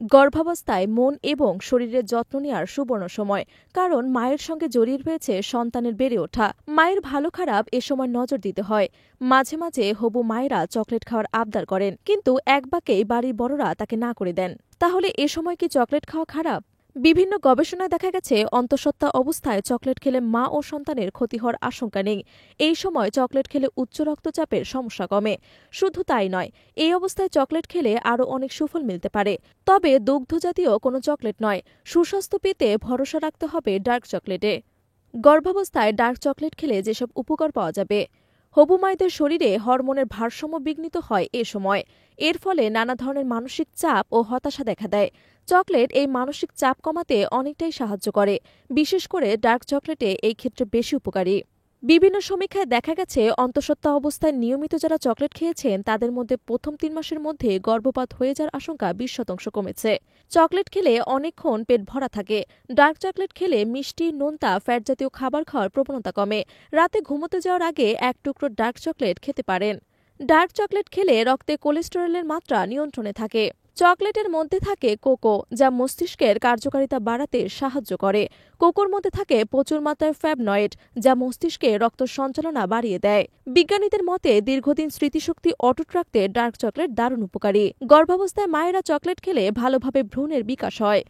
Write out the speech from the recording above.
গর্ভাবস্থায় মন এবং শরীরের যত্ন নেওয়ার সুবর্ণ সময়, কারণ মায়ের সঙ্গে জড়িয়ে রয়েছে সন্তানের বেড়ে ওঠা। মায়ের ভালো খারাপ এ সময় নজর দিতে হয়। মাঝে মাঝে হবু মায়েরা চকলেট খাওয়ার আবদার করেন, কিন্তু এক বাক্যেই বাড়ির বড়রা তাকে না করে দেন। তাহলে এ সময় কি চকলেট খাওয়া খারাপ? বিভিন্ন গবেষণায় দেখা গেছে অন্তঃসত্ত্বা অবস্থায় চকলেট খেলে মা ও সন্তানের ক্ষতি হওয়ার আশঙ্কা নেই। এই সময় চকলেট খেলে উচ্চ রক্তচাপের সমস্যা কমে। শুধু তাই নয়, এই অবস্থায় চকলেট খেলে আরও অনেক সুফল মিলতে পারে। তবে দুগ্ধজাতীয় কোনো চকলেট নয়। সুস্বাস্থ্য পেতে ভরসা রাখতে হবে ডার্ক চকলেটে। গর্ভাবস্থায় ডার্ক চকলেট খেলে যেসব উপকার পাওয়া যাবে। হবু মায়েদের শরীরে হরমোনের ভারসাম্য বিঘ্নিত হয় এ সময়। এর ফলে নানা ধরনের মানসিক চাপ ও হতাশা দেখা দেয়। চকলেট এই মানসিক চাপ কমাতে অনেকটাই সাহায্য করে। বিশেষ করে ডার্ক চকলেটে এই ক্ষেত্রে বেশি উপকারী। বিভিন্ন সমীক্ষায় দেখা গেছে অন্তঃসত্ত্বা অবস্থায় নিয়মিত যারা চকলেট খেয়েছেন তাদের মধ্যে প্রথম ৩ মাসের মধ্যে গর্ভপাত হয়ে যাওয়ার আশঙ্কা ২০% কমেছে। চকলেট খেলে অনেকক্ষণ পেট ভরা থাকে। ডার্ক চকলেট খেলে মিষ্টি, নোনতা, ফ্যাট জাতীয় খাবার খাওয়ার প্রবণতা কমে। রাতে ঘুমোতে যাওয়ার আগে ১ টুকরো ডার্ক চকলেট খেতে পারেন। ডার্ক চকলেট খেলে রক্তে কোলেস্টেরলের মাত্রা নিয়ন্ত্রণে থাকে। চকলেটের মধ্যে থাকে কোকো, যা মস্তিষ্কের কার্যকারিতা বাড়াতে সাহায্য করে। কোকোর মধ্যে থাকে প্রচুর মাত্রায় ফ্ল্যাভনয়েড, যা মস্তিষ্কে রক্ত সঞ্চালনা বাড়িয়ে দেয়। বিজ্ঞানীদের মতে দীর্ঘদিন স্মৃতিশক্তি অটুট রাখতে ডার্ক চকলেট দারুণ উপকারী। গর্ভাবস্থায় মায়েরা চকলেট খেলে ভালোভাবে ভ্রূণের বিকাশ হয়।